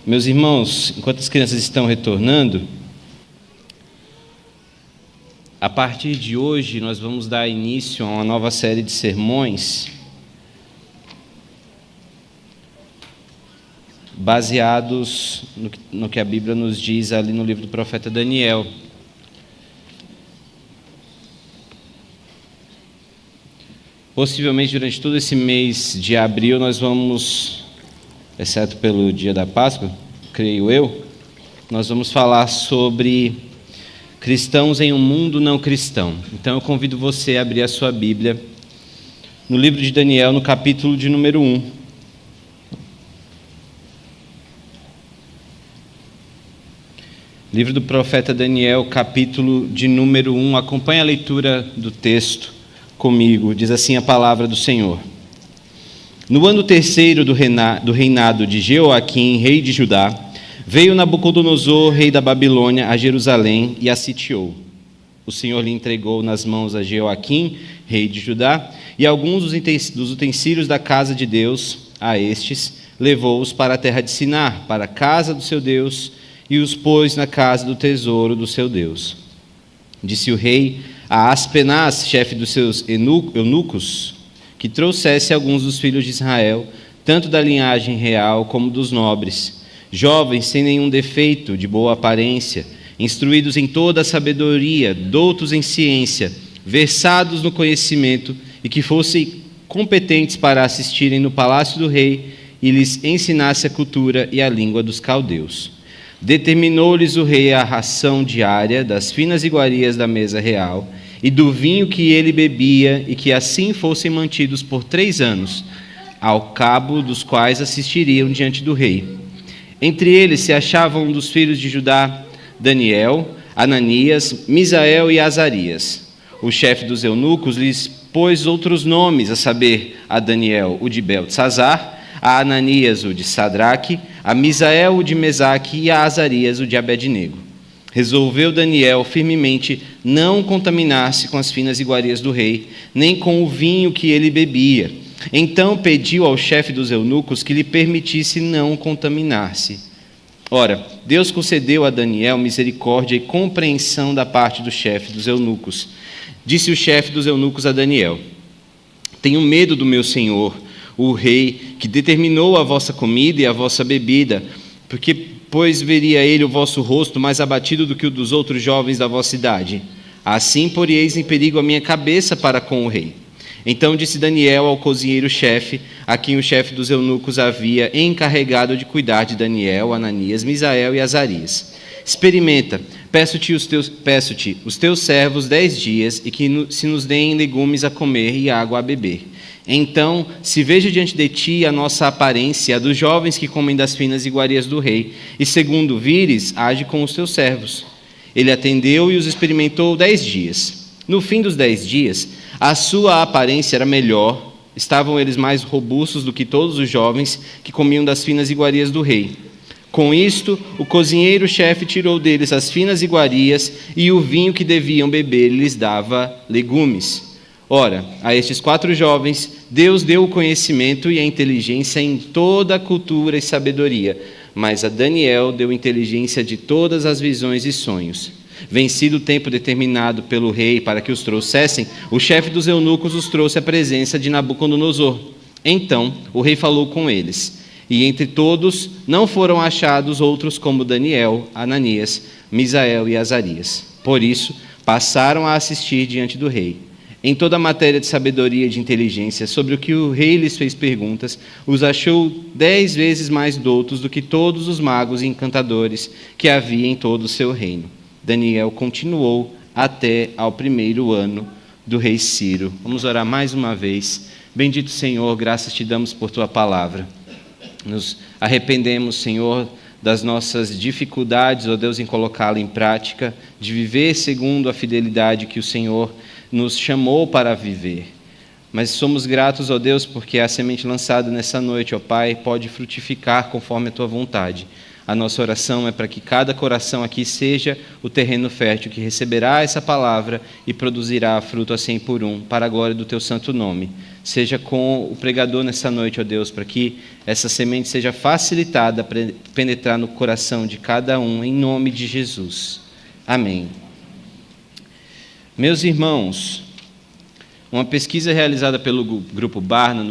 Meus irmãos, enquanto as crianças estão retornando, a partir de hoje nós vamos dar início a uma nova série de sermões baseados no que a Bíblia nos diz ali no livro do profeta Daniel. Possivelmente durante todo esse mês de abril nós vamos, exceto pelo dia da Páscoa, creio eu, nós vamos falar sobre cristãos em um mundo não cristão. Então eu convido você a abrir a sua Bíblia no livro de Daniel, no capítulo de número 1. Livro do profeta Daniel, capítulo de número 1. Acompanhe a leitura do texto comigo. Diz assim a palavra do Senhor. No ano terceiro do reinado de Jeoaquim, rei de Judá, veio Nabucodonosor, rei da Babilônia, a Jerusalém e a sitiou. O Senhor lhe entregou nas mãos a Jeoaquim, rei de Judá, e alguns dos utensílios da casa de Deus. A estes levou-os para a terra de Sinar, para a casa do seu Deus, e os pôs na casa do tesouro do seu Deus. Disse o rei a Aspenaz, chefe dos seus eunucos, que trouxesse alguns dos filhos de Israel, tanto da linhagem real como dos nobres, jovens sem nenhum defeito, de boa aparência, instruídos em toda a sabedoria, doutos em ciência, versados no conhecimento, e que fossem competentes para assistirem no palácio do rei e lhes ensinasse a cultura e a língua dos caldeus. Determinou-lhes o rei a ração diária das finas iguarias da mesa real e do vinho que ele bebia, e que assim fossem mantidos por 3 anos, ao cabo dos quais assistiriam diante do rei. Entre eles se achavam um dos filhos de Judá, Daniel, Ananias, Misael e Azarias. O chefe dos eunucos lhes pôs outros nomes, a saber, a Daniel o de Beltesazar, a Ananias o de Sadraque, a Misael o de Mesaque e a Azarias o de Abednego. Resolveu Daniel firmemente não contaminar-se com as finas iguarias do rei, nem com o vinho que ele bebia. Então pediu ao chefe dos eunucos que lhe permitisse não contaminar-se. Ora, Deus concedeu a Daniel misericórdia e compreensão da parte do chefe dos eunucos. Disse o chefe dos eunucos a Daniel: tenho medo do meu senhor, o rei, que determinou a vossa comida e a vossa bebida, pois veria ele o vosso rosto mais abatido do que o dos outros jovens da vossa idade. Assim poríeis em perigo a minha cabeça para com o rei. Então disse Daniel ao cozinheiro-chefe, a quem o chefe dos eunucos havia encarregado de cuidar de Daniel, Ananias, Misael e Azarias: experimenta, peço-te os teus servos 10 dias, e que se nos deem legumes a comer e água a beber. Então, se veja diante de ti a nossa aparência, a dos jovens que comem das finas iguarias do rei, e segundo vires, age com os teus servos. Ele atendeu e os experimentou 10 dias. No fim dos 10 dias, a sua aparência era melhor, estavam eles mais robustos do que todos os jovens que comiam das finas iguarias do rei. Com isto, o cozinheiro-chefe tirou deles as finas iguarias, e o vinho que deviam beber lhes dava legumes. Ora, a estes 4 jovens, Deus deu o conhecimento e a inteligência em toda a cultura e sabedoria, mas a Daniel deu inteligência de todas as visões e sonhos. Vencido o tempo determinado pelo rei para que os trouxessem, o chefe dos eunucos os trouxe à presença de Nabucodonosor. Então o rei falou com eles, e entre todos não foram achados outros como Daniel, Ananias, Misael e Azarias. Por isso, passaram a assistir diante do rei. Em toda a matéria de sabedoria e de inteligência, sobre o que o rei lhes fez perguntas, os achou 10 vezes mais doutos do que todos os magos e encantadores que havia em todo o seu reino. Daniel continuou até ao 1º ano do rei Ciro. Vamos orar mais uma vez. Bendito Senhor, graças te damos por tua palavra. Nos arrependemos, Senhor, das nossas dificuldades, ó Deus, em colocá-la em prática, de viver segundo a fidelidade que o Senhor nos chamou para viver. Mas somos gratos, ó Deus, porque a semente lançada nessa noite, ó Pai, pode frutificar conforme a tua vontade. A nossa oração é para que cada coração aqui seja o terreno fértil que receberá essa palavra e produzirá fruto a 100 por 1, para a glória do teu santo nome. Seja com o pregador nessa noite, ó Deus, para que essa semente seja facilitada para penetrar no coração de cada um, em nome de Jesus. Amém. Meus irmãos, uma pesquisa realizada pelo Grupo Barna,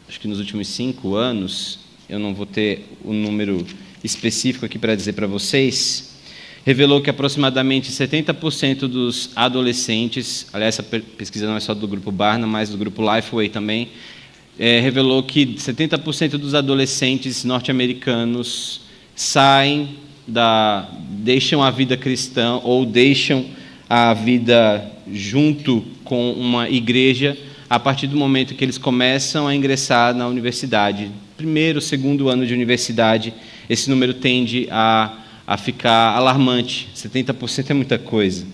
acho que nos últimos 5 anos, eu não vou ter o número específico aqui para dizer para vocês, revelou que aproximadamente 70% dos adolescentes, aliás, essa pesquisa não é só do Grupo Barna, mas do Grupo Lifeway também, revelou que 70% dos adolescentes norte-americanos deixam a vida cristã ou deixam a vida junto com uma igreja a partir do momento que eles começam a ingressar na universidade. Primeiro, segundo ano de universidade, esse número tende a ficar alarmante. 70% é muita coisa.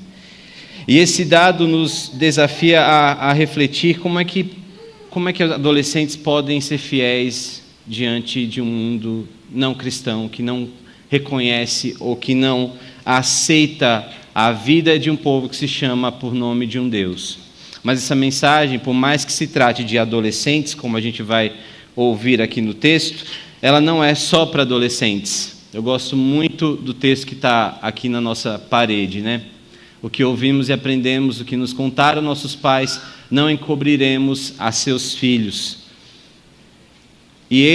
E esse dado nos desafia a refletir como é que os adolescentes podem ser fiéis diante de um mundo não cristão, que não reconhece ou que não aceita a vida de um povo que se chama por nome de um Deus. Mas essa mensagem, por mais que se trate de adolescentes, como a gente vai ouvir aqui no texto, ela não é só para adolescentes. Eu gosto muito do texto que está aqui na nossa parede, né? O que ouvimos e aprendemos, o que nos contaram nossos pais, não encobriremos a seus filhos. E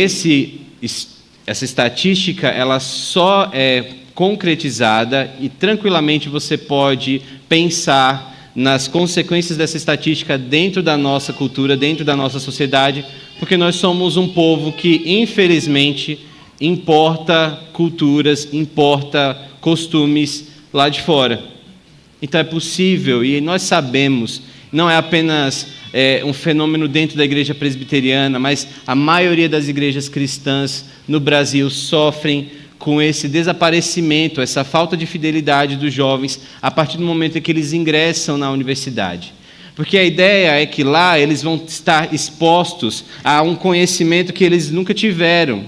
essa estatística, ela só é concretizada e tranquilamente você pode pensar nas consequências dessa estatística dentro da nossa cultura, dentro da nossa sociedade, porque nós somos um povo que, infelizmente, importa culturas, importa costumes lá de fora. Então é possível, e nós sabemos, não é apenas um fenômeno dentro da igreja presbiteriana, mas a maioria das igrejas cristãs no Brasil sofrem com esse desaparecimento, essa falta de fidelidade dos jovens a partir do momento em que eles ingressam na universidade. Porque a ideia é que lá eles vão estar expostos a um conhecimento que eles nunca tiveram.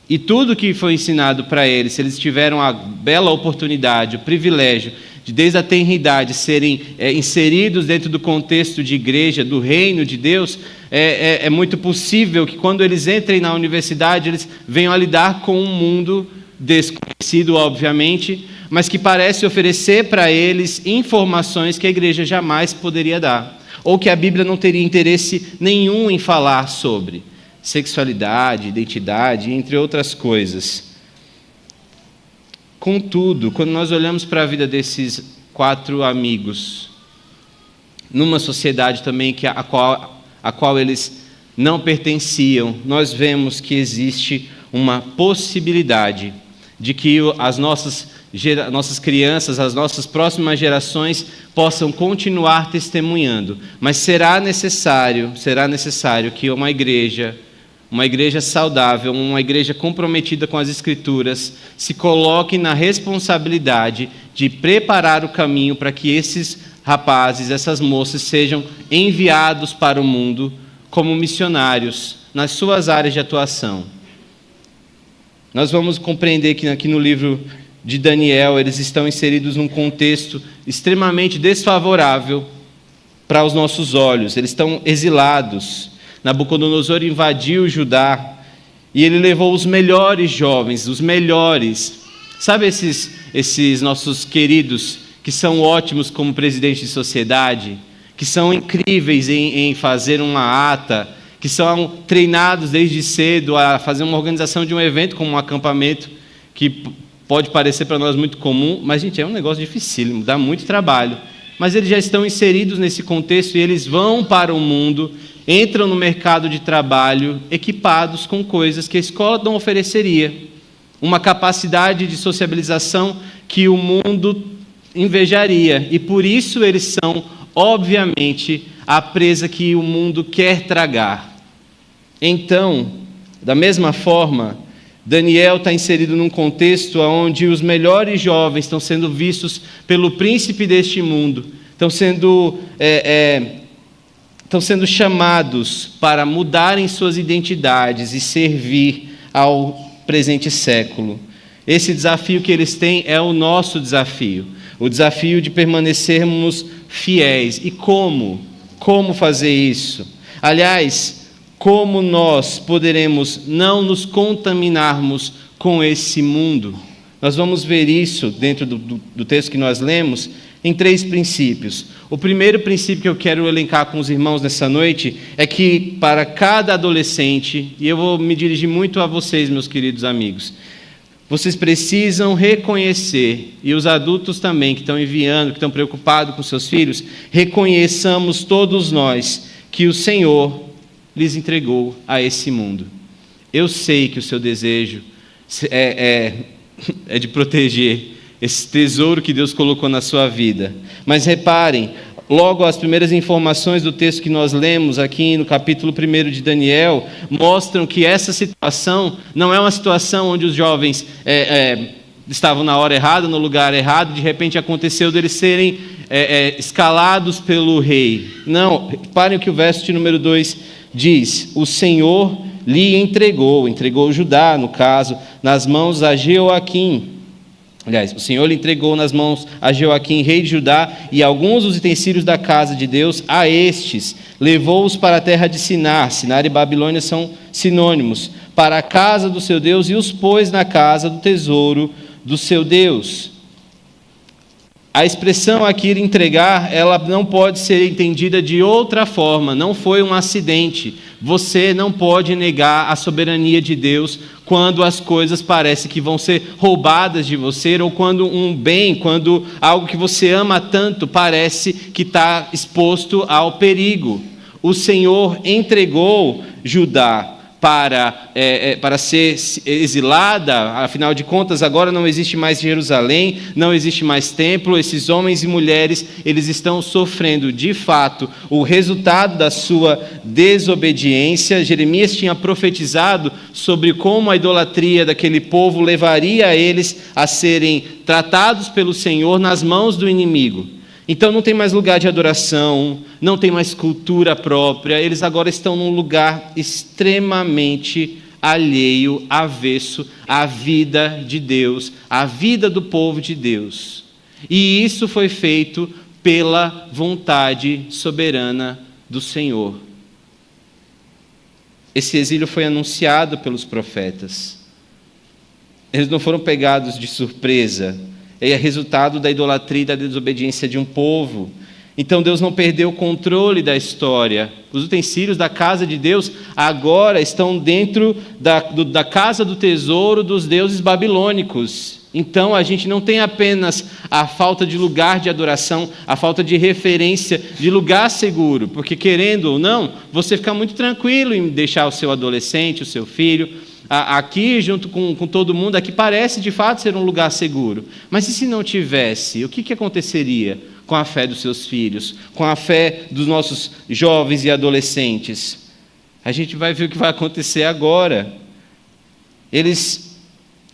E tudo que foi ensinado para eles, se eles tiveram a bela oportunidade, o privilégio de desde a tenridade serem inseridos dentro do contexto de igreja, do reino de Deus, é muito possível que quando eles entrem na universidade, eles venham a lidar com um mundo desconhecido, obviamente, mas que parece oferecer para eles informações que a igreja jamais poderia dar, ou que a Bíblia não teria interesse nenhum em falar sobre. Sexualidade, identidade, entre outras coisas. Contudo, quando nós olhamos para a vida desses 4 amigos, numa sociedade também a qual eles não pertenciam, nós vemos que existe uma possibilidade de que as nossas crianças, as nossas próximas gerações possam continuar testemunhando, mas será necessário que uma igreja saudável, uma igreja comprometida com as Escrituras, se coloque na responsabilidade de preparar o caminho para que esses rapazes, essas moças, sejam enviados para o mundo como missionários nas suas áreas de atuação. Nós vamos compreender que aqui no livro de Daniel, eles estão inseridos num contexto extremamente desfavorável para os nossos olhos. Eles estão exilados. Nabucodonosor invadiu Judá e ele levou os melhores jovens, os melhores. Sabe esses nossos queridos que são ótimos como presidentes de sociedade, que são incríveis em fazer uma ata, que são treinados desde cedo a fazer uma organização de um evento como um acampamento, que pode parecer para nós muito comum, mas, gente, é um negócio dificílimo, dá muito trabalho. Mas eles já estão inseridos nesse contexto e eles vão para o mundo, entram no mercado de trabalho equipados com coisas que a escola não ofereceria. Uma capacidade de sociabilização que o mundo invejaria. E por isso eles são, obviamente, a presa que o mundo quer tragar. Então, da mesma forma, Daniel está inserido num contexto onde os melhores jovens estão sendo vistos pelo príncipe deste mundo, estão sendo chamados para mudarem suas identidades e servir ao presente século. Esse desafio que eles têm é o nosso desafio, o desafio de permanecermos fiéis. E como? Como fazer isso? Aliás, como nós poderemos não nos contaminarmos com esse mundo? Nós vamos ver isso dentro do texto que nós lemos em 3 princípios. O primeiro princípio que eu quero elencar com os irmãos nessa noite é que para cada adolescente, e eu vou me dirigir muito a vocês, meus queridos amigos, vocês precisam reconhecer, e os adultos também que estão enviando, que estão preocupados com seus filhos, reconheçamos todos nós que o Senhor lhes entregou a esse mundo. Eu sei que o seu desejo é de proteger esse tesouro que Deus colocou na sua vida. Mas reparem, logo as primeiras informações do texto que nós lemos aqui no capítulo 1 de Daniel mostram que essa situação não é uma situação onde os jovens estavam na hora errada, no lugar errado, de repente aconteceu deles serem escalados pelo rei. Não, reparem o que o verso de número 2 diz: o Senhor lhe entregou Judá, no caso, nas mãos a Jeoaquim. Aliás, o Senhor lhe entregou nas mãos a Jeoaquim, rei de Judá, e alguns dos utensílios da casa de Deus. A estes levou-os para a terra de Sinar. Sinar e Babilônia são sinônimos. Para a casa do seu Deus, e os pôs na casa do tesouro do seu Deus. A expressão aqui, entregar, ela não pode ser entendida de outra forma. Não foi um acidente. Você não pode negar a soberania de Deus quando as coisas parecem que vão ser roubadas de você, ou quando um bem, quando algo que você ama tanto parece que está exposto ao perigo. O Senhor entregou Judá para ser exilada. Afinal de contas, agora não existe mais Jerusalém, não existe mais templo. Esses homens e mulheres, eles estão sofrendo de fato o resultado da sua desobediência. Jeremias tinha profetizado sobre como a idolatria daquele povo levaria eles a serem tratados pelo Senhor nas mãos do inimigo. Então não tem mais lugar de adoração, não tem mais cultura própria, eles agora estão num lugar extremamente alheio, avesso à vida de Deus, à vida do povo de Deus. E isso foi feito pela vontade soberana do Senhor. Esse exílio foi anunciado pelos profetas. Eles não foram pegados de surpresa. É resultado da idolatria e da desobediência de um povo. Então Deus não perdeu o controle da história. Os utensílios da casa de Deus agora estão dentro da casa do tesouro dos deuses babilônicos. Então a gente não tem apenas a falta de lugar de adoração, a falta de referência de lugar seguro, porque querendo ou não, você fica muito tranquilo em deixar o seu adolescente, o seu filho, aqui junto com todo mundo, aqui parece de fato ser um lugar seguro. Mas e se não tivesse? O que aconteceria com a fé dos seus filhos, com a fé dos nossos jovens e adolescentes? A gente vai ver o que vai acontecer agora. Eles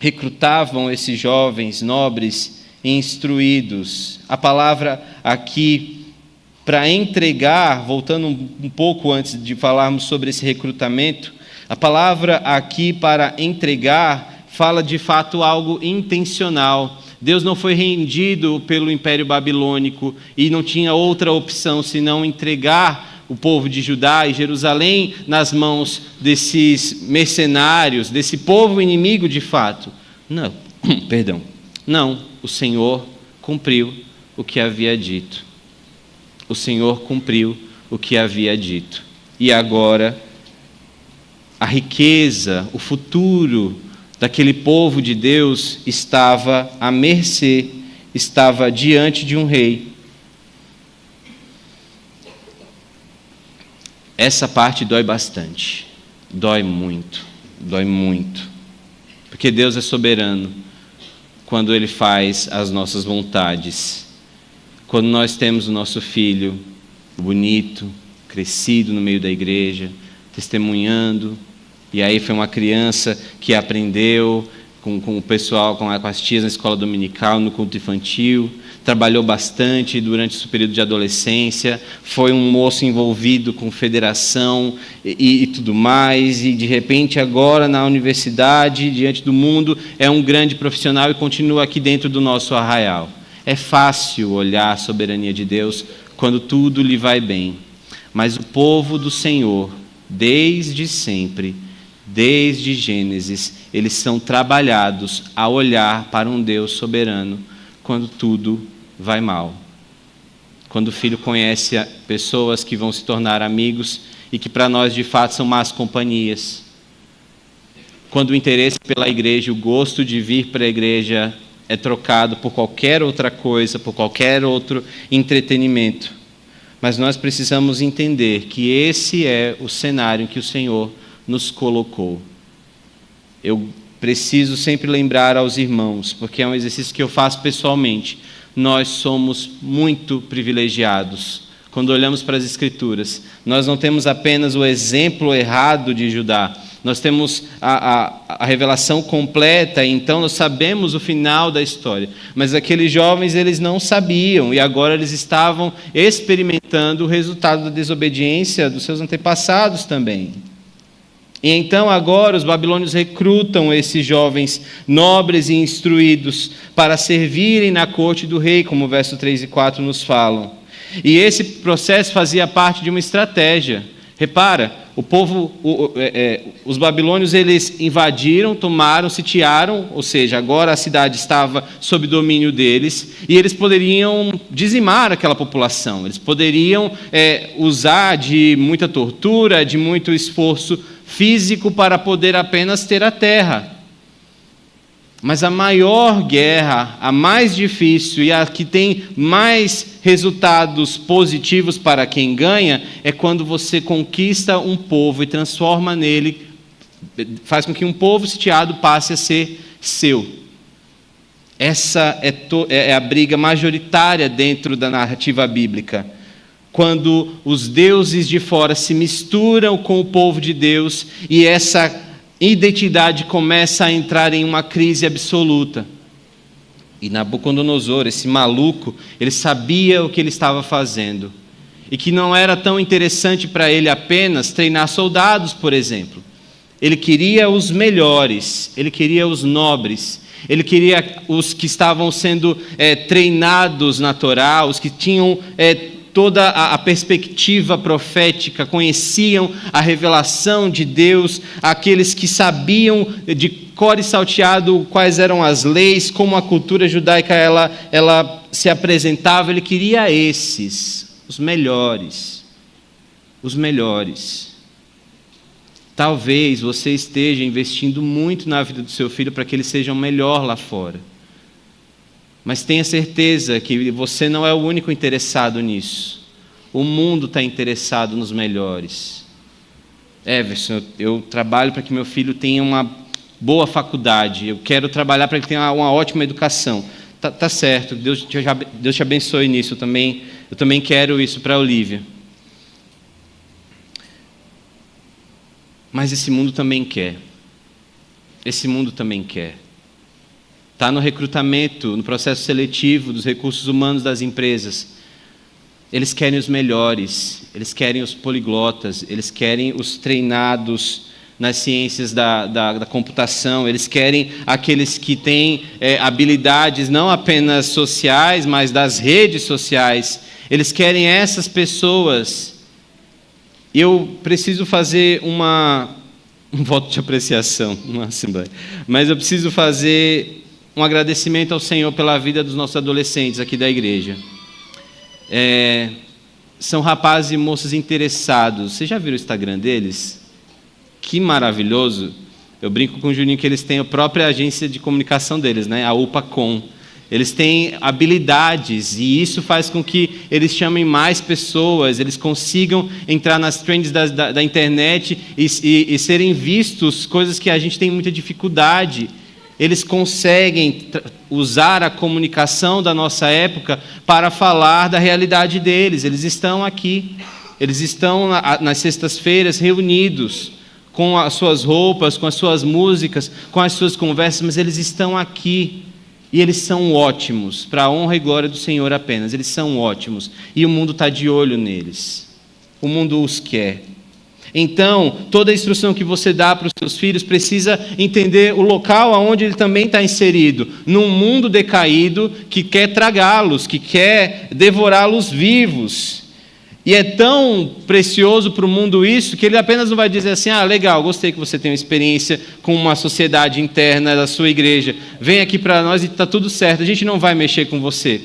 recrutavam esses jovens nobres e instruídos. A palavra aqui, para entregar, voltando um pouco antes de falarmos sobre esse recrutamento, a palavra aqui para entregar fala de fato algo intencional. Deus não foi rendido pelo Império Babilônico e não tinha outra opção senão entregar o povo de Judá e Jerusalém nas mãos desses mercenários, desse povo inimigo de fato. Não, perdão. Não, o Senhor cumpriu o que havia dito. O Senhor cumpriu o que havia dito. E agora a riqueza, o futuro daquele povo de Deus estava à mercê, estava diante de um rei. Essa parte dói bastante, dói muito, porque Deus é soberano quando Ele faz as nossas vontades. Quando nós temos o nosso filho bonito, crescido no meio da igreja, testemunhando, e aí foi uma criança que aprendeu, com o pessoal, com as tias na escola dominical, no culto infantil, trabalhou bastante durante o período de adolescência, foi um moço envolvido com federação e tudo mais, e de repente agora na universidade, diante do mundo, é um grande profissional e continua aqui dentro do nosso arraial. É fácil olhar a soberania de Deus quando tudo lhe vai bem, mas o povo do Senhor, desde sempre, desde Gênesis, eles são trabalhados a olhar para um Deus soberano quando tudo vai mal. Quando o filho conhece pessoas que vão se tornar amigos e que para nós de fato são más companhias. Quando o interesse pela igreja, o gosto de vir para a igreja é trocado por qualquer outra coisa, por qualquer outro entretenimento. Mas nós precisamos entender que esse é o cenário em que o Senhor nos colocou. Eu preciso sempre lembrar aos irmãos, porque é um exercício que eu faço pessoalmente. Nós somos muito privilegiados. Quando olhamos para as Escrituras, nós não temos apenas o exemplo errado de Judá, nós temos a revelação completa, e então nós sabemos o final da história. Mas aqueles jovens, eles não sabiam, e agora eles estavam experimentando o resultado da desobediência dos seus antepassados também. E então agora os babilônios recrutam esses jovens nobres e instruídos para servirem na corte do rei, como o verso 3 e 4 nos falam. E esse processo fazia parte de uma estratégia. Repara, o povo, os babilônios, eles invadiram, tomaram, sitiaram, ou seja, agora a cidade estava sob domínio deles, e eles poderiam dizimar aquela população, eles poderiam usar de muita tortura, de muito esforço físico para poder apenas ter a terra. Mas a maior guerra, a mais difícil e a que tem mais resultados positivos para quem ganha, é quando você conquista um povo e transforma nele, faz com que um povo sitiado passe a ser seu. Essa é a briga majoritária dentro da narrativa bíblica. Quando os deuses de fora se misturam com o povo de Deus e essa identidade começa a entrar em uma crise absoluta. E Nabucodonosor, esse maluco, ele sabia o que ele estava fazendo. E que não era tão interessante para ele apenas treinar soldados, por exemplo. Ele queria os melhores, ele queria os nobres, ele queria os que estavam sendo treinados na Torá, os que tinham toda a perspectiva profética, conheciam a revelação de Deus, aqueles que sabiam de cor e salteado quais eram as leis, como a cultura judaica ela se apresentava. Ele queria esses, os melhores. Os melhores. Talvez você esteja investindo muito na vida do seu filho para que ele seja o melhor lá fora. Mas tenha certeza que você não é o único interessado nisso. O mundo está interessado nos melhores. Everson, eu trabalho para que meu filho tenha uma boa faculdade. Eu quero trabalhar para que ele tenha uma ótima educação. Tá certo, Deus te abençoe nisso. Eu também quero isso para a Olívia. Mas esse mundo também quer. Esse mundo também quer. Está no recrutamento, no processo seletivo dos recursos humanos das empresas. Eles querem os melhores, eles querem os poliglotas, eles querem os treinados nas ciências da computação, eles querem aqueles que têm habilidades não apenas sociais, mas das redes sociais. Eles querem essas pessoas. Eu preciso fazer um voto de apreciação, uma assembleia, mas eu preciso fazer um agradecimento ao Senhor pela vida dos nossos adolescentes aqui da igreja. São rapazes e moças interessados. Vocês já viram o Instagram deles? Que maravilhoso. Eu brinco com o Juninho que eles têm a própria agência de comunicação deles, né? A UPACom. Eles têm habilidades e isso faz com que eles chamem mais pessoas, eles consigam entrar nas trends da internet e serem vistos, coisas que a gente tem muita dificuldade. Eles conseguem usar a comunicação da nossa época para falar da realidade deles. Eles estão aqui, eles estão nas sextas-feiras reunidos com as suas roupas, com as suas músicas, com as suas conversas, mas eles estão aqui e eles são ótimos, para a honra e glória do Senhor apenas. Eles são ótimos e o mundo está de olho neles. O mundo os quer. Então, toda a instrução que você dá para os seus filhos precisa entender o local onde ele também está inserido, num mundo decaído que quer tragá-los, que quer devorá-los vivos. E é tão precioso para o mundo isso, que ele apenas não vai dizer assim, legal, gostei que você tem uma experiência com uma sociedade interna da sua igreja, vem aqui para nós e está tudo certo, a gente não vai mexer com você.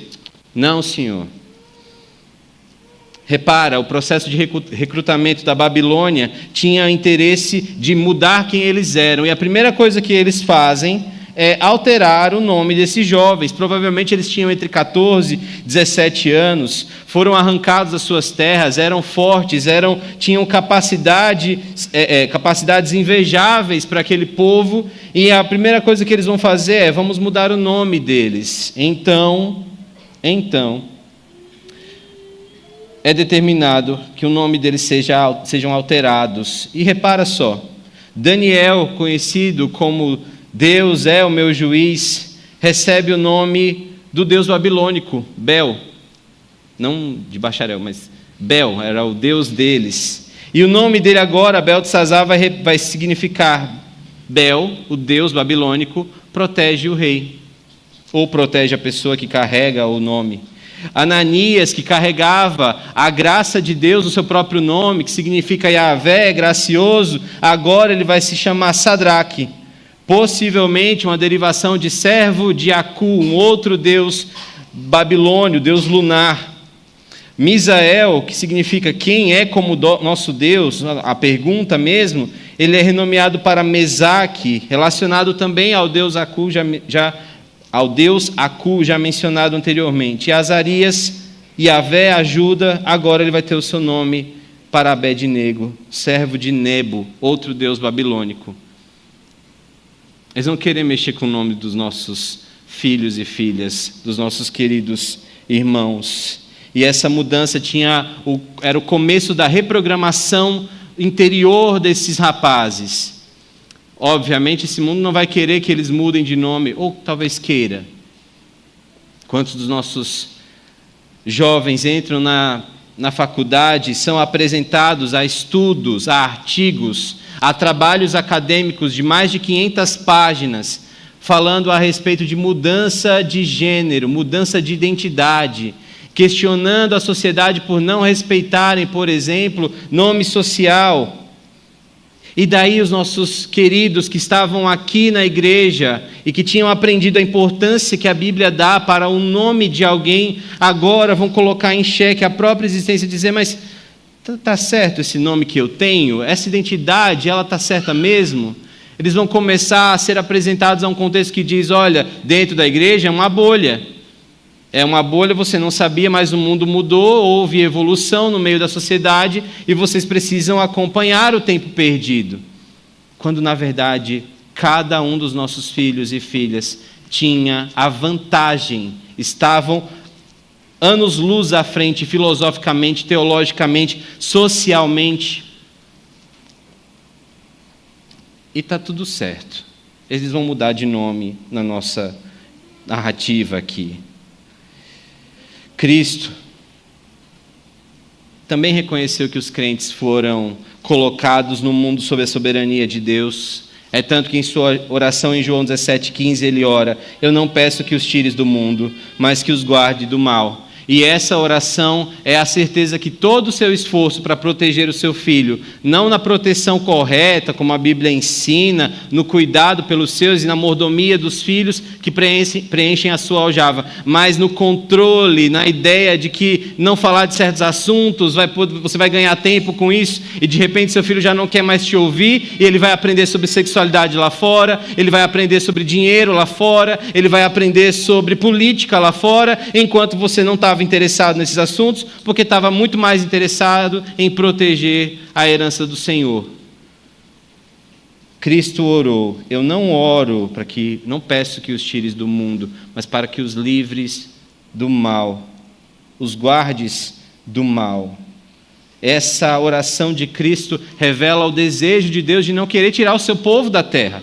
Não, Senhor. Repara, o processo de recrutamento da Babilônia tinha interesse de mudar quem eles eram, e a primeira coisa que eles fazem é alterar o nome desses jovens. Provavelmente eles tinham entre 14 e 17 anos, foram arrancados das suas terras, eram fortes, tinham capacidades invejáveis para aquele povo, e a primeira coisa que eles vão fazer é, vamos mudar o nome deles. Então, é determinado que o nome deles sejam alterados. E repara só, Daniel, conhecido como Deus é o meu juiz, recebe o nome do deus babilônico, Bel. Não de bacharel, mas Bel, era o deus deles. E o nome dele agora, Beltesazar, vai significar Bel, o deus babilônico, protege o rei. Ou protege a pessoa que carrega o nome. Ananias, que carregava a graça de Deus no seu próprio nome, que significa Yahvé, gracioso, agora ele vai se chamar Sadraque. Possivelmente uma derivação de servo de Acu, um outro deus babilônio, deus lunar. Misael, que significa quem é como nosso Deus, a pergunta mesmo, ele é renomeado para Mesaque, relacionado também ao deus Acu, já mencionado anteriormente. E Azarias, Yahvé ajuda, agora ele vai ter o seu nome para Abed-nego, servo de Nebo, outro deus babilônico. Eles vão querer mexer com o nome dos nossos filhos e filhas, dos nossos queridos irmãos. E essa mudança era o começo da reprogramação interior desses rapazes. Obviamente, esse mundo não vai querer que eles mudem de nome, ou talvez queira. Quantos dos nossos jovens entram na faculdade, são apresentados a estudos, a artigos, a trabalhos acadêmicos de mais de 500 páginas, falando a respeito de mudança de gênero, mudança de identidade, questionando a sociedade por não respeitarem, por exemplo, nome social. E daí os nossos queridos que estavam aqui na igreja e que tinham aprendido a importância que a Bíblia dá para o nome de alguém, agora vão colocar em xeque a própria existência e dizer, mas está certo esse nome que eu tenho? Essa identidade, ela está certa mesmo? Eles vão começar a ser apresentados a um contexto que diz, olha, dentro da igreja é uma bolha. É uma bolha, você não sabia, mas o mundo mudou, houve evolução no meio da sociedade e vocês precisam acompanhar o tempo perdido. Quando, na verdade, cada um dos nossos filhos e filhas tinha a vantagem, estavam anos-luz à frente, filosoficamente, teologicamente, socialmente. E está tudo certo. Eles vão mudar de nome na nossa narrativa aqui. Cristo também reconheceu que os crentes foram colocados no mundo sob a soberania de Deus. É tanto que em sua oração em João 17,15 ele ora, eu não peço que os tires do mundo, mas que os guarde do mal. E essa oração é a certeza que todo o seu esforço para proteger o seu filho, não na proteção correta, como a Bíblia ensina, no cuidado pelos seus e na mordomia dos filhos que preenchem a sua aljava, mas no controle, na ideia de que não falar de certos assuntos, você vai ganhar tempo com isso, e de repente seu filho já não quer mais te ouvir, e ele vai aprender sobre sexualidade lá fora, ele vai aprender sobre dinheiro lá fora, ele vai aprender sobre política lá fora, enquanto você não estava interessado nesses assuntos, porque estava muito mais interessado em proteger a herança do Senhor. Cristo orou, eu não oro não peço que os tires do mundo, mas para que os livres do mal, os guardes do mal. Essa oração de Cristo revela o desejo de Deus de não querer tirar o seu povo da terra.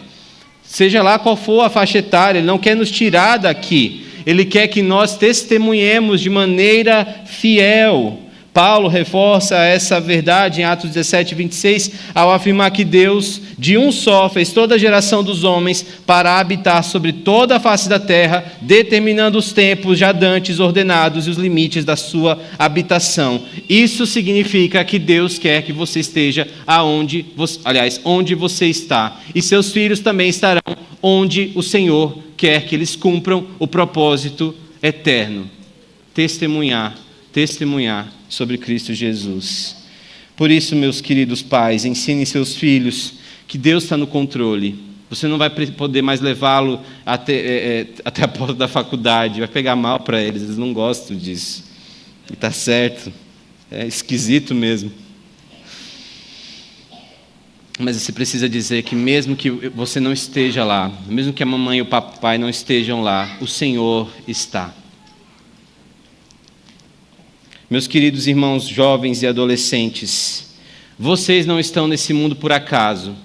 Seja lá qual for a faixa etária, Ele não quer nos tirar daqui. Ele quer que nós testemunhemos de maneira fiel. Paulo reforça essa verdade em Atos 17, 26, ao afirmar que Deus, de um só, fez toda a geração dos homens para habitar sobre toda a face da terra, determinando os tempos já dantes ordenados e os limites da sua habitação. Isso significa que Deus quer que você esteja onde você está. E seus filhos também estarão onde o Senhor quer que eles cumpram o propósito eterno. Testemunhar sobre Cristo Jesus. Por isso, meus queridos pais, ensinem seus filhos que Deus está no controle. Você não vai poder mais levá-lo até a porta da faculdade, vai pegar mal para eles, eles não gostam disso. E está certo, é esquisito mesmo. Mas você precisa dizer que mesmo que você não esteja lá, mesmo que a mamãe e o papai não estejam lá, o Senhor está. Meus queridos irmãos jovens e adolescentes, vocês não estão nesse mundo por acaso.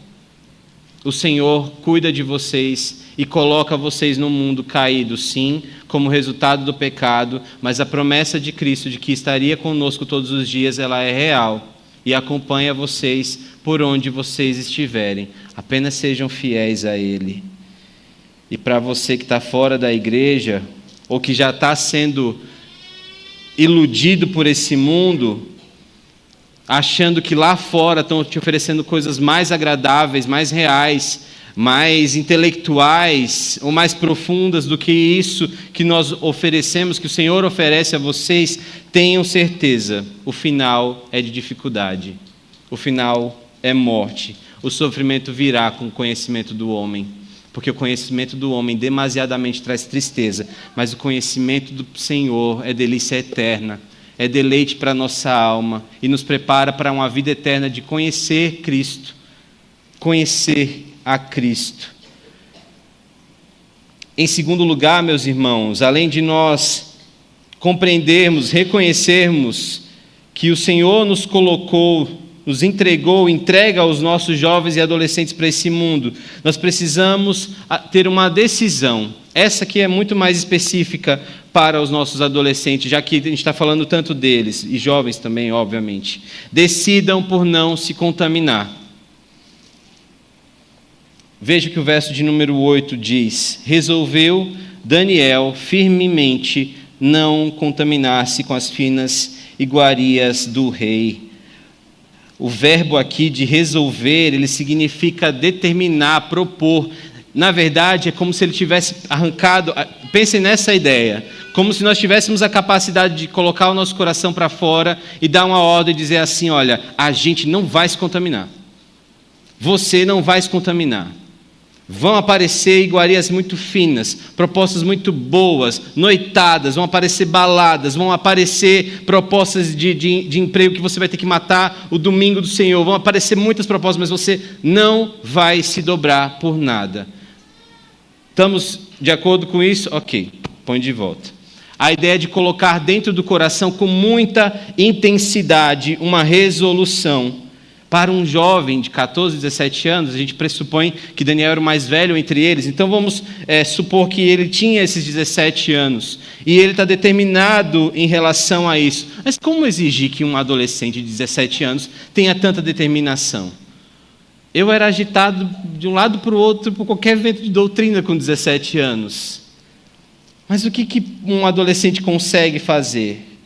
O Senhor cuida de vocês e coloca vocês no mundo caído, sim, como resultado do pecado, mas a promessa de Cristo de que estaria conosco todos os dias, ela é real e acompanha vocês por onde vocês estiverem. Apenas sejam fiéis a Ele. E para você que está fora da igreja, ou que já está sendo iludido por esse mundo, achando que lá fora estão te oferecendo coisas mais agradáveis, mais reais, mais intelectuais ou mais profundas do que isso que nós oferecemos, que o Senhor oferece a vocês, tenham certeza, o final é de dificuldade, o final é morte, o sofrimento virá com o conhecimento do homem. Porque o conhecimento do homem demasiadamente traz tristeza, mas o conhecimento do Senhor é delícia eterna, é deleite para a nossa alma e nos prepara para uma vida eterna de conhecer Cristo, conhecer a Cristo. Em segundo lugar, meus irmãos, além de nós compreendermos, reconhecermos que o Senhor nos colocou, nos entregou, entrega aos nossos jovens e adolescentes para esse mundo, nós precisamos ter uma decisão. Essa aqui é muito mais específica para os nossos adolescentes, já que a gente está falando tanto deles, e jovens também, obviamente. Decidam por não se contaminar. Veja que o verso de número 8 diz: resolveu Daniel firmemente não contaminar-se com as finas iguarias do rei. O verbo aqui de resolver, ele significa determinar, propor. Na verdade, é como se ele tivesse arrancado, pensem nessa ideia, como se nós tivéssemos a capacidade de colocar o nosso coração para fora e dar uma ordem e dizer assim: olha, a gente não vai se contaminar. Você não vai se contaminar. Vão aparecer iguarias muito finas, propostas muito boas, noitadas, vão aparecer baladas, vão aparecer propostas de emprego que você vai ter que matar o domingo do Senhor, vão aparecer muitas propostas, mas você não vai se dobrar por nada. Estamos de acordo com isso? Ok, põe de volta. A ideia de colocar dentro do coração com muita intensidade uma resolução. Para um jovem de 14, 17 anos, a gente pressupõe que Daniel era o mais velho entre eles, então vamos supor que ele tinha esses 17 anos, e ele está determinado em relação a isso. Mas como exigir que um adolescente de 17 anos tenha tanta determinação? Eu era agitado de um lado para o outro por qualquer evento de doutrina com 17 anos. Mas o que um adolescente consegue fazer?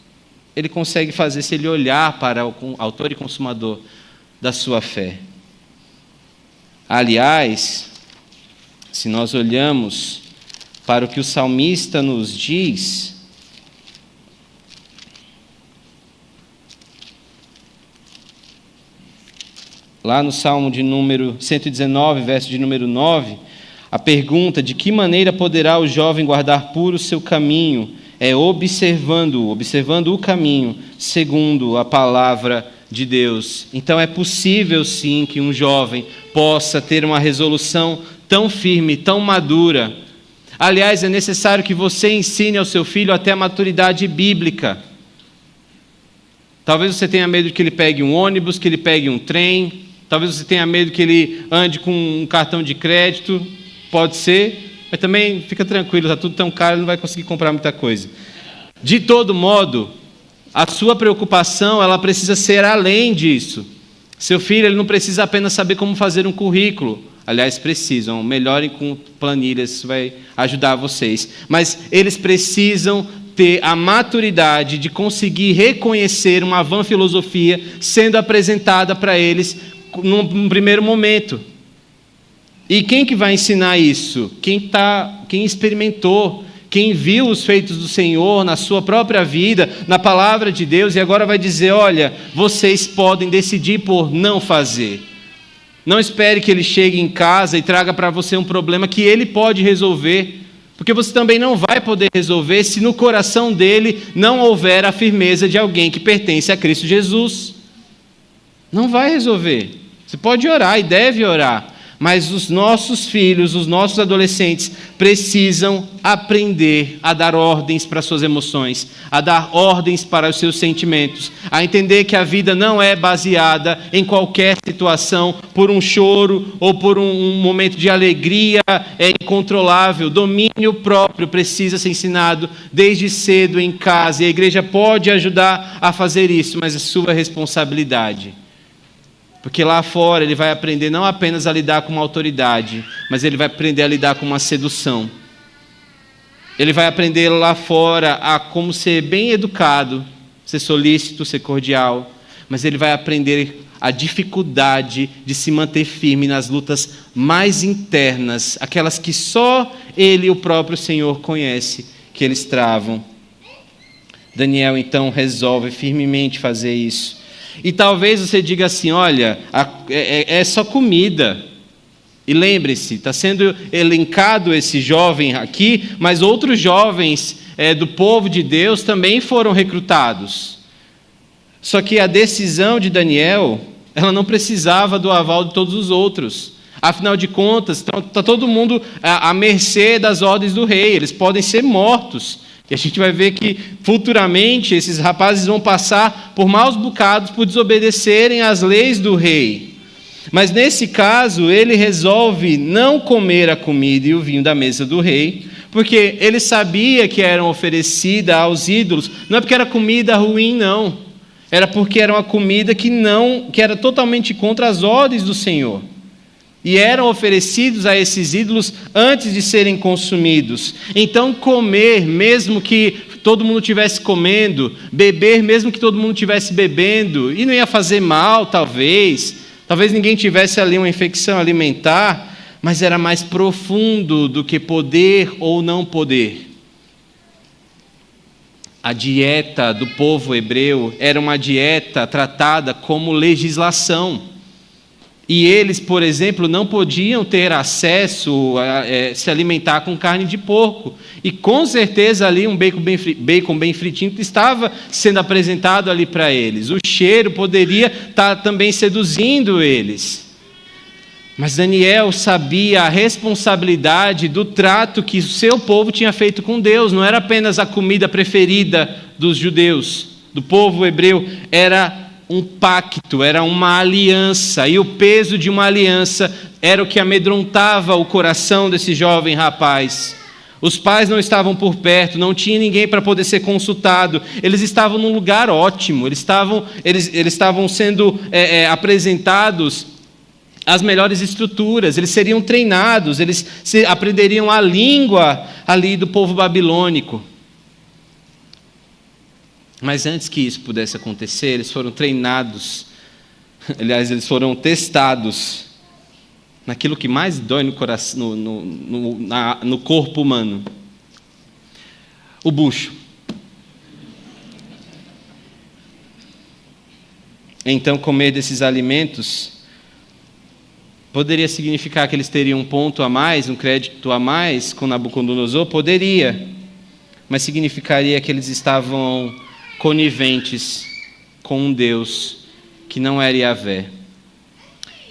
Ele consegue fazer se ele olhar para o autor e consumador da sua fé. Aliás, se nós olhamos para o que o salmista nos diz, lá no Salmo de número 119, verso de número 9, a pergunta: de que maneira poderá o jovem guardar puro o seu caminho? É observando o caminho, segundo a palavra de Deus. Então é possível sim que um jovem possa ter uma resolução tão firme, tão madura. Aliás, é necessário que você ensine ao seu filho até a maturidade bíblica. Talvez você tenha medo que ele pegue um ônibus, que ele pegue um trem. Talvez você tenha medo que ele ande com um cartão de crédito. Pode ser. Mas também fica tranquilo, está tudo tão caro, ele não vai conseguir comprar muita coisa. De todo modo, a sua preocupação, ela precisa ser além disso. Seu filho, ele não precisa apenas saber como fazer um currículo. Aliás, precisam. Melhorem com planilhas, isso vai ajudar vocês. Mas eles precisam ter a maturidade de conseguir reconhecer uma vã filosofia sendo apresentada para eles num primeiro momento. E quem que vai ensinar isso? Quem experimentou, quem viu os feitos do Senhor na sua própria vida, na palavra de Deus, e agora vai dizer, olha, vocês podem decidir por não fazer. Não espere que ele chegue em casa e traga para você um problema que ele pode resolver, porque você também não vai poder resolver se no coração dele não houver a firmeza de alguém que pertence a Cristo Jesus. Não vai resolver. Você pode orar e deve orar, mas os nossos filhos, os nossos adolescentes precisam aprender a dar ordens para suas emoções, a dar ordens para os seus sentimentos, a entender que a vida não é baseada em qualquer situação, por um choro ou por um momento de alegria incontrolável. Domínio próprio precisa ser ensinado desde cedo em casa, e a igreja pode ajudar a fazer isso, mas é sua responsabilidade. Porque lá fora ele vai aprender não apenas a lidar com uma autoridade, mas ele vai aprender a lidar com uma sedução. Ele vai aprender lá fora a como ser bem educado, ser solícito, ser cordial, mas ele vai aprender a dificuldade de se manter firme nas lutas mais internas, aquelas que só ele, o próprio Senhor, conhece, que eles travam. Daniel então resolve firmemente fazer isso. E talvez você diga assim, olha, é só comida. E lembre-se, está sendo elencado esse jovem aqui, mas outros jovens do povo de Deus também foram recrutados. Só que a decisão de Daniel, ela não precisava do aval de todos os outros. Afinal de contas, está todo mundo à mercê das ordens do rei, eles podem ser mortos. E a gente vai ver que futuramente esses rapazes vão passar por maus bocados por desobedecerem às leis do rei. Mas nesse caso, ele resolve não comer a comida e o vinho da mesa do rei, porque ele sabia que eram oferecidas aos ídolos, não é porque era comida ruim, não. Era porque era uma comida que era totalmente contra as ordens do Senhor. E eram oferecidos a esses ídolos antes de serem consumidos. Então comer, mesmo que todo mundo estivesse comendo, beber, mesmo que todo mundo estivesse bebendo, e não ia fazer mal, talvez ninguém tivesse ali uma infecção alimentar, mas era mais profundo do que poder ou não poder. A dieta do povo hebreu era uma dieta tratada como legislação. E eles, por exemplo, não podiam ter acesso a se alimentar com carne de porco. E com certeza ali um bacon bem fritinho estava sendo apresentado ali para eles. O cheiro poderia estar também seduzindo eles. Mas Daniel sabia a responsabilidade do trato que o seu povo tinha feito com Deus. Não era apenas a comida preferida dos judeus, do povo hebreu, era um pacto, era uma aliança, e o peso de uma aliança era o que amedrontava o coração desse jovem rapaz. Os pais não estavam por perto, não tinha ninguém para poder ser consultado, eles estavam num lugar ótimo, eles estavam sendo apresentados as melhores estruturas, eles seriam treinados, eles aprenderiam a língua ali do povo babilônico. Mas antes que isso pudesse acontecer, eles foram treinados, aliás, eles foram testados naquilo que mais dói no coração, no corpo humano: o bucho. Então, comer desses alimentos poderia significar que eles teriam um ponto a mais, um crédito a mais com Nabucodonosor? Poderia, mas significaria que eles estavam coniventes com um Deus que não era Yahvé.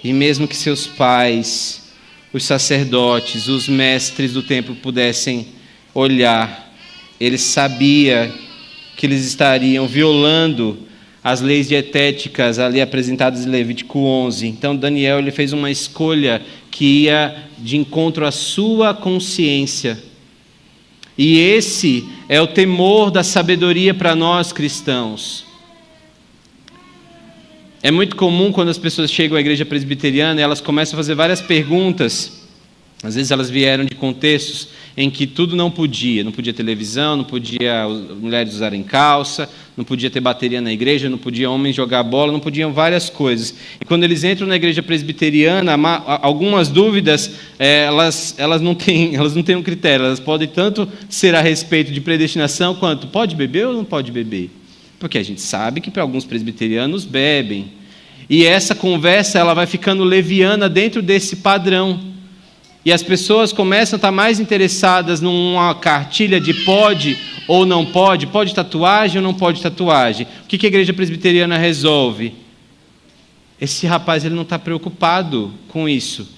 E mesmo que seus pais, os sacerdotes, os mestres do templo pudessem olhar, eles sabiam que eles estariam violando as leis dietéticas ali apresentadas em Levítico 11. Então Daniel ele fez uma escolha que ia de encontro à sua consciência. E esse é o temor da sabedoria para nós cristãos. É muito comum quando as pessoas chegam à igreja presbiteriana, elas começam a fazer várias perguntas. Às vezes elas vieram de contextos em que tudo não podia televisão, não podia mulheres usarem calça, não podia ter bateria na igreja, não podia homens jogar bola, não podiam várias coisas. E quando eles entram na igreja presbiteriana, algumas dúvidas, elas não têm um critério, elas podem tanto ser a respeito de predestinação, quanto pode beber ou não pode beber. Porque a gente sabe que para alguns presbiterianos bebem. E essa conversa ela vai ficando leviana dentro desse padrão. E as pessoas começam a estar mais interessadas numa cartilha de pode ou não pode tatuagem ou não pode tatuagem. O que a igreja presbiteriana resolve? Esse rapaz ele não está preocupado com isso.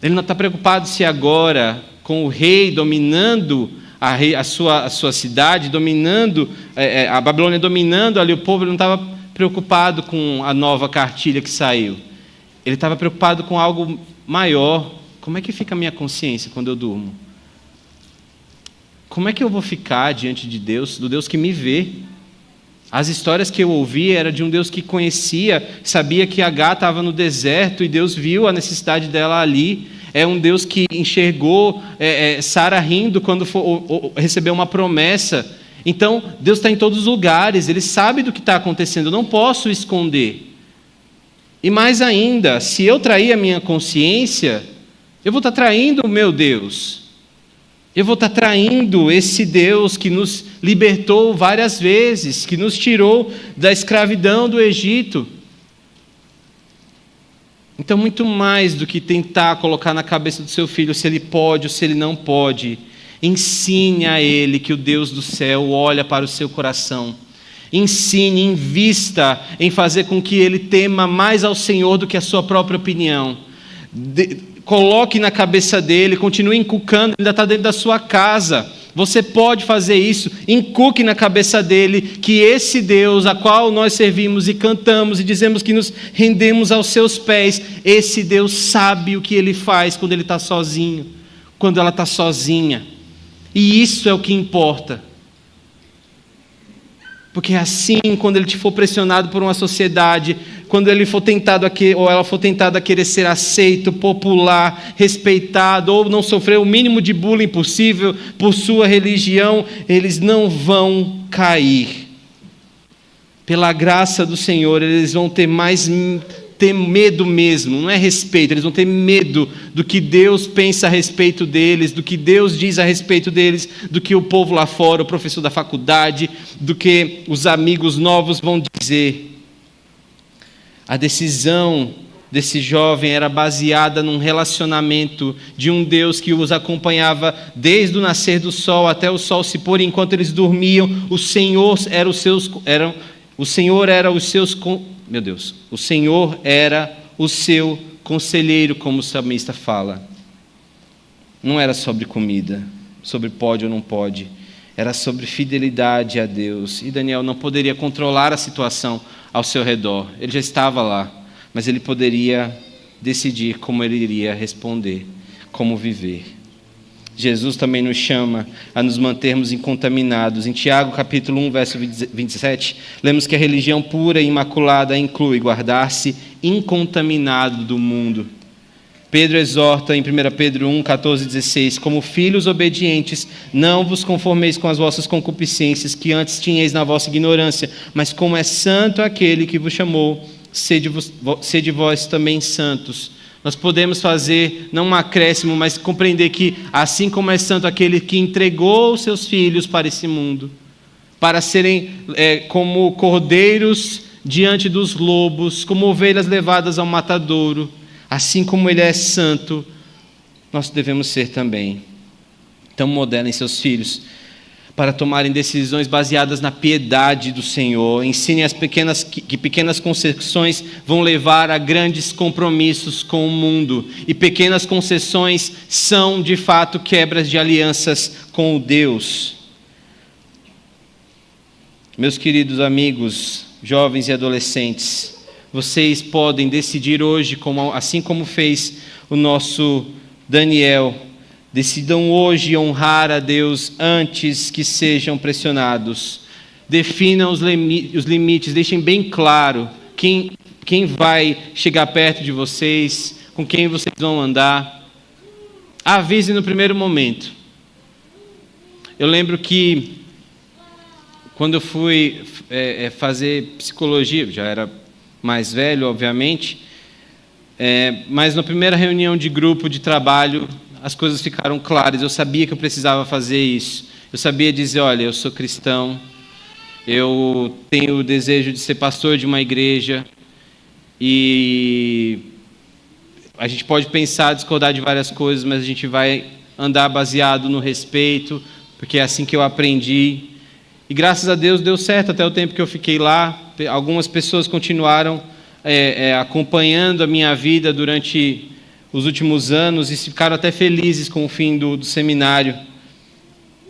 Ele não está preocupado se agora, com o rei dominando a sua cidade, dominando a Babilônia, dominando ali o povo, ele não estava preocupado com a nova cartilha que saiu. Ele estava preocupado com algo maior. Como é que fica a minha consciência quando eu durmo? Como é que eu vou ficar diante de Deus, do Deus que me vê? As histórias que eu ouvi eram de um Deus que conhecia, sabia que Agar estava no deserto e Deus viu a necessidade dela ali. É um Deus que enxergou Sara rindo quando recebeu uma promessa. Então, Deus está em todos os lugares, Ele sabe do que está acontecendo, eu não posso esconder. E mais ainda, se eu trair a minha consciência, eu vou estar traindo o meu Deus. Eu vou estar traindo esse Deus que nos libertou várias vezes, que nos tirou da escravidão do Egito. Então, muito mais do que tentar colocar na cabeça do seu filho se ele pode ou se ele não pode, ensine a ele que o Deus do céu olha para o seu coração. Ensine, invista em fazer com que ele tema mais ao Senhor do que a sua própria opinião. Coloque na cabeça dele, continue inculcando, ainda está dentro da sua casa. Você pode fazer isso, inculque na cabeça dele que esse Deus a qual nós servimos e cantamos e dizemos que nos rendemos aos seus pés, esse Deus sabe o que ele faz quando ele está sozinho, quando ela está sozinha. E isso é o que importa. Porque assim, quando ele for pressionado por uma sociedade, quando ele for tentado ou ela for tentada a querer ser aceito, popular, respeitado, ou não sofrer o mínimo de bullying possível por sua religião, eles não vão cair. Pela graça do Senhor, eles vão ter medo mesmo, não é respeito, eles vão ter medo do que Deus pensa a respeito deles, do que Deus diz a respeito deles, do que o povo lá fora, o professor da faculdade, do que os amigos novos vão dizer. A decisão desse jovem era baseada num relacionamento de um Deus que os acompanhava desde o nascer do sol até o sol se pôr, enquanto eles dormiam. O Senhor era o seu conselheiro, como o salmista fala. Não era sobre comida, sobre pode ou não pode. Era sobre fidelidade a Deus. E Daniel não poderia controlar a situação ao seu redor. Ele já estava lá, mas ele poderia decidir como ele iria responder, como viver. Jesus também nos chama a nos mantermos incontaminados. Em Tiago, capítulo 1, verso 27, lemos que a religião pura e imaculada inclui guardar-se incontaminado do mundo. Pedro exorta em 1 Pedro 1, 14 e 16, como filhos obedientes, não vos conformeis com as vossas concupiscências que antes tinhais na vossa ignorância, mas como é santo aquele que vos chamou, sede vós também santos. Nós podemos fazer, não um acréscimo, mas compreender que assim como é santo aquele que entregou os seus filhos para esse mundo, para serem como cordeiros diante dos lobos, como ovelhas levadas ao matadouro, assim como ele é santo, nós devemos ser também. Então modelem seus filhos para tomarem decisões baseadas na piedade do Senhor. Ensinem que pequenas concessões vão levar a grandes compromissos com o mundo. E pequenas concessões são, de fato, quebras de alianças com o Deus. Meus queridos amigos, jovens e adolescentes, vocês podem decidir hoje, assim como fez o nosso Daniel, decidam hoje honrar a Deus antes que sejam pressionados. Definam os limites, deixem bem claro quem vai chegar perto de vocês, com quem vocês vão andar. Avise no primeiro momento. Eu lembro que quando eu fui fazer psicologia, já era mais velho, obviamente, mas na primeira reunião de grupo de trabalho, as coisas ficaram claras. Eu sabia que eu precisava fazer isso. Eu sabia dizer, olha, eu sou cristão, eu tenho o desejo de ser pastor de uma igreja, e a gente pode pensar, discordar de várias coisas, mas a gente vai andar baseado no respeito, porque é assim que eu aprendi. E graças a Deus deu certo até o tempo que eu fiquei lá. Algumas pessoas continuaram acompanhando a minha vida durante os últimos anos e ficaram até felizes com o fim do seminário.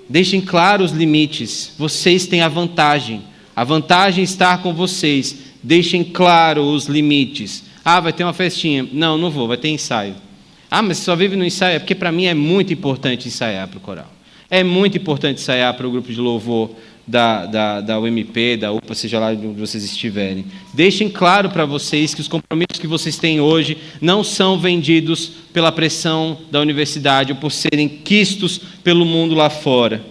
Deixem claros os limites. Vocês têm a vantagem. A vantagem está com vocês. Deixem claro os limites. Vai ter uma festinha. Não vou, vai ter ensaio. Mas você só vive no ensaio? É porque para mim é muito importante ensaiar para o coral. É muito importante ensaiar para o grupo de louvor da UMP, da UPA, seja lá onde vocês estiverem. Deixem claro para vocês que os compromissos que vocês têm hoje não são vendidos pela pressão da universidade ou por serem quistos pelo mundo lá fora.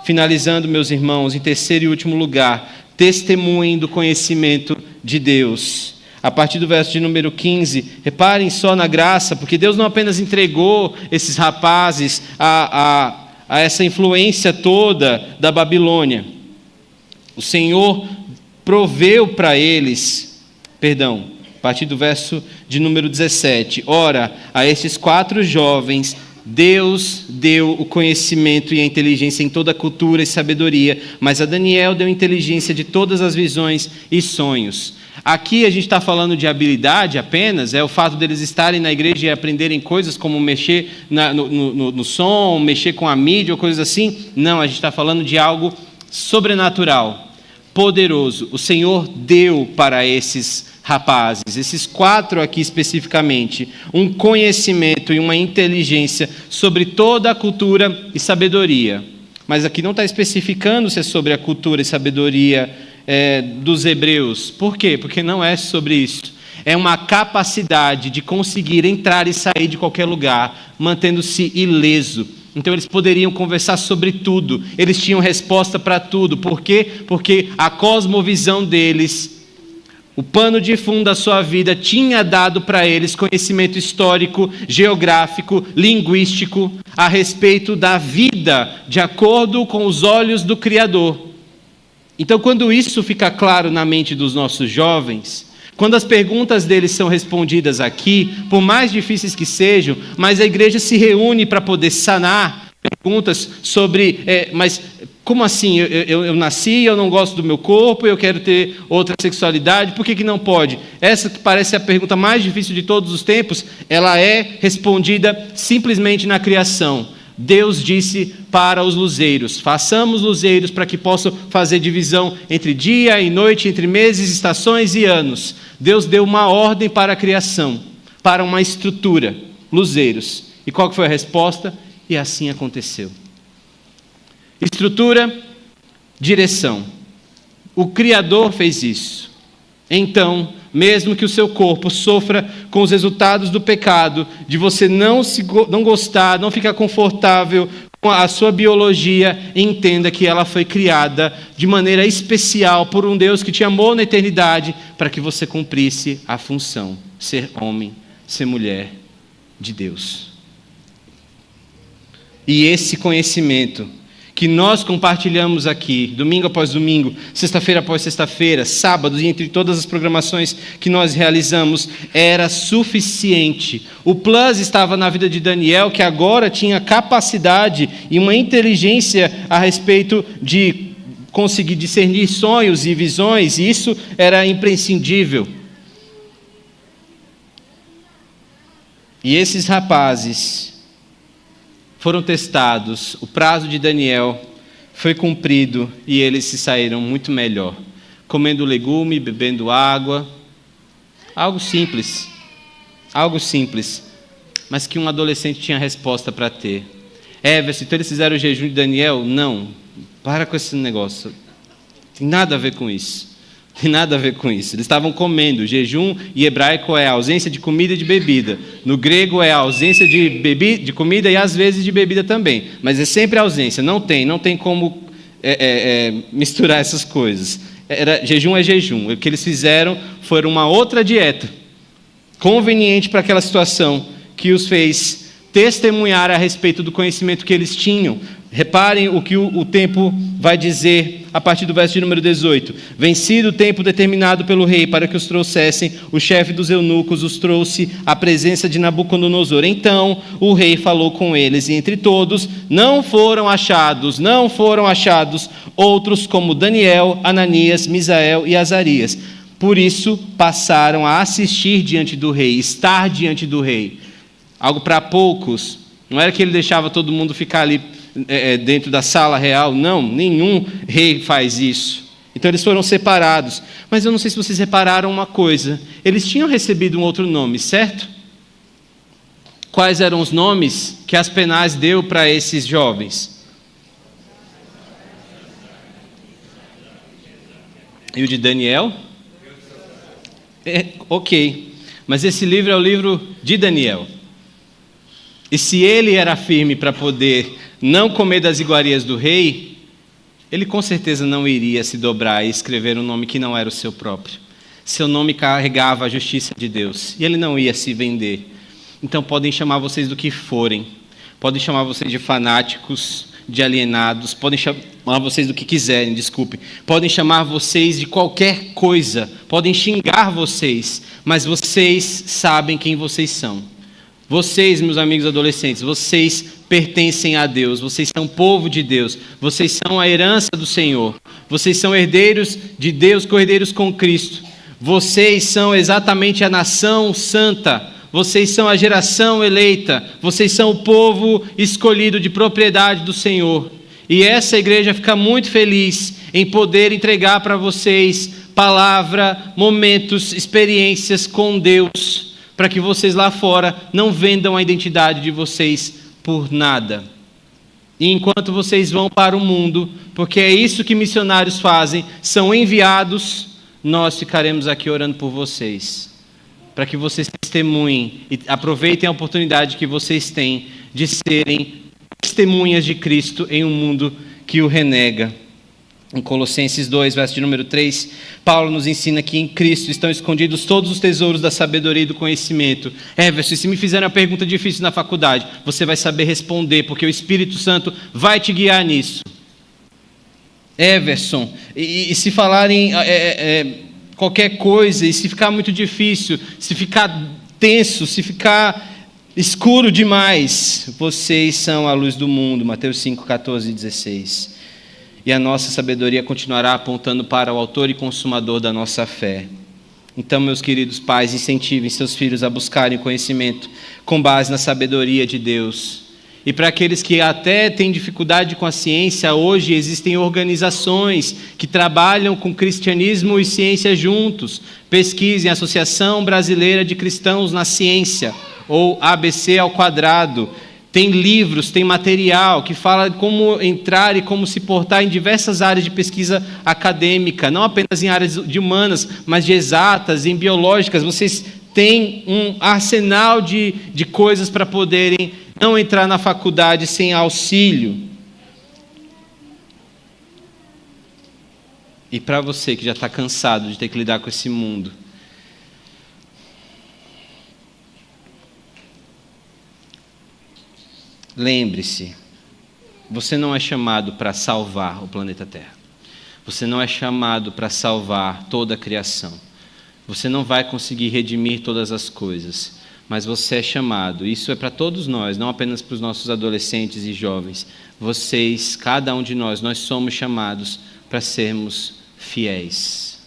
Finalizando, meus irmãos, em terceiro e último lugar, testemunhem do conhecimento de Deus. A partir do verso de número 15, reparem só na graça, porque Deus não apenas entregou esses rapazes a essa influência toda da Babilônia. O Senhor proveu para eles, a partir do verso de número 17, ora, a esses 4 jovens, Deus deu o conhecimento e a inteligência em toda a cultura e sabedoria, mas a Daniel deu inteligência de todas as visões e sonhos. Aqui a gente está falando de habilidade apenas, é o fato deles estarem na igreja e aprenderem coisas como mexer no som, mexer com a mídia ou coisas assim. Não, a gente está falando de algo sobrenatural, poderoso. O Senhor deu para esses rapazes, esses 4 aqui especificamente, um conhecimento e uma inteligência sobre toda a cultura e sabedoria. Mas aqui não está especificando se é sobre a cultura e sabedoria dos hebreus. Por quê? Porque não é sobre isso. É uma capacidade de conseguir entrar e sair de qualquer lugar, mantendo-se ileso. Então eles poderiam conversar sobre tudo, eles tinham resposta para tudo. Por quê? Porque a cosmovisão deles, o pano de fundo da sua vida, tinha dado para eles conhecimento histórico, geográfico, linguístico, a respeito da vida, de acordo com os olhos do Criador. Então, quando isso fica claro na mente dos nossos jovens, quando as perguntas deles são respondidas aqui, por mais difíceis que sejam, mas a igreja se reúne para poder sanar perguntas sobre, mas como assim? Eu nasci, eu não gosto do meu corpo, eu quero ter outra sexualidade, por que não pode? Essa que parece a pergunta mais difícil de todos os tempos, ela é respondida simplesmente na criação. Deus disse para os luzeiros, façamos luzeiros para que possam fazer divisão entre dia e noite, entre meses, estações e anos. Deus deu uma ordem para a criação, para uma estrutura, luzeiros. E qual que foi a resposta? E assim aconteceu. Estrutura, direção. O Criador fez isso. Então, mesmo que o seu corpo sofra com os resultados do pecado, de você não gostar, não ficar confortável com a sua biologia, entenda que ela foi criada de maneira especial por um Deus que te amou na eternidade para que você cumprisse a função, ser homem, ser mulher de Deus. E esse conhecimento que nós compartilhamos aqui, domingo após domingo, sexta-feira após sexta-feira, sábados, e entre todas as programações que nós realizamos, era suficiente. O plus estava na vida de Daniel, que agora tinha capacidade e uma inteligência a respeito de conseguir discernir sonhos e visões, e isso era imprescindível. E esses rapazes foram testados, o prazo de Daniel foi cumprido e eles se saíram muito melhor. comendo legume, bebendo água. Algo simples, mas que um adolescente tinha resposta para ter. Everson, então eles fizeram o jejum de Daniel? Não, para com esse negócio. Tem nada a ver com isso. Eles estavam comendo. Jejum em hebraico é a ausência de comida e de bebida. No grego é a ausência de comida e às vezes de bebida também. Mas é sempre ausência. Não tem como misturar essas coisas. Jejum é jejum. O que eles fizeram foi uma outra dieta conveniente para aquela situação que os fez testemunhar a respeito do conhecimento que eles tinham. Reparem o que o tempo vai dizer a partir do verso de número 18. Vencido o tempo determinado pelo rei para que os trouxessem, o chefe dos eunucos os trouxe à presença de Nabucodonosor. Então o rei falou com eles, e entre todos não foram achados outros como Daniel, Ananias, Misael e Azarias. Por isso passaram a assistir diante do rei, estar diante do rei. Algo para poucos. Não era que ele deixava todo mundo ficar ali dentro da sala real. Não, nenhum rei faz isso. Então eles foram separados. Mas eu não sei se vocês repararam uma coisa. Eles tinham recebido um outro nome, certo? Quais eram os nomes que Aspenaz deu para esses jovens? E o de Daniel? Ok. Mas esse livro é o livro de Daniel. E se ele era firme para poder não comer das iguarias do rei, ele com certeza não iria se dobrar e escrever um nome que não era o seu próprio. Seu nome carregava a justiça de Deus, e ele não ia se vender. Então podem chamar vocês do que forem, podem chamar vocês de fanáticos, de alienados, podem chamar vocês do que quiserem, podem chamar vocês de qualquer coisa, podem xingar vocês, mas vocês sabem quem vocês são. Vocês, meus amigos adolescentes, vocês pertencem a Deus, vocês são povo de Deus, vocês são a herança do Senhor, vocês são herdeiros de Deus, co-herdeiros com Cristo, vocês são exatamente a nação santa, vocês são a geração eleita, vocês são o povo escolhido de propriedade do Senhor. E essa igreja fica muito feliz em poder entregar para vocês palavra, momentos, experiências com Deus, para que vocês lá fora não vendam a identidade de vocês por nada. E enquanto vocês vão para o mundo, porque é isso que missionários fazem, são enviados, nós ficaremos aqui orando por vocês, para que vocês testemunhem e aproveitem a oportunidade que vocês têm de serem testemunhas de Cristo em um mundo que o renega. Em Colossenses 2, verso de número 3, Paulo nos ensina que em Cristo estão escondidos todos os tesouros da sabedoria e do conhecimento. Everson, se me fizerem uma pergunta difícil na faculdade, você vai saber responder, porque o Espírito Santo vai te guiar nisso. Everson, e se falarem qualquer coisa, e se ficar muito difícil, se ficar tenso, se ficar escuro demais, vocês são a luz do mundo. Mateus 5, 14 e 16. E a nossa sabedoria continuará apontando para o autor e consumador da nossa fé. Então, meus queridos pais, incentivem seus filhos a buscarem conhecimento com base na sabedoria de Deus. E para aqueles que até têm dificuldade com a ciência, hoje existem organizações que trabalham com cristianismo e ciência juntos. Pesquisem a Associação Brasileira de Cristãos na Ciência, ou ABC ao quadrado. Tem livros, tem material que fala de como entrar e como se portar em diversas áreas de pesquisa acadêmica, não apenas em áreas de humanas, mas de exatas, em biológicas. Vocês têm um arsenal de coisas para poderem não entrar na faculdade sem auxílio. E para você que já está cansado de ter que lidar com esse mundo, lembre-se, você não é chamado para salvar o planeta Terra. Você não é chamado para salvar toda a criação. Você não vai conseguir redimir todas as coisas. Mas você é chamado, isso é para todos nós, não apenas para os nossos adolescentes e jovens. Vocês, cada um de nós somos chamados para sermos fiéis.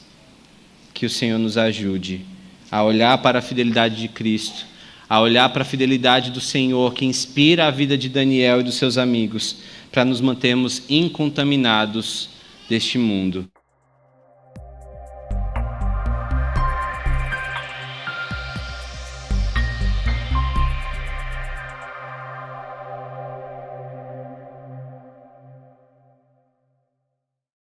Que o Senhor nos ajude a olhar para a fidelidade de Cristo, a olhar para a fidelidade do Senhor, que inspira a vida de Daniel e dos seus amigos, para nos mantermos incontaminados deste mundo.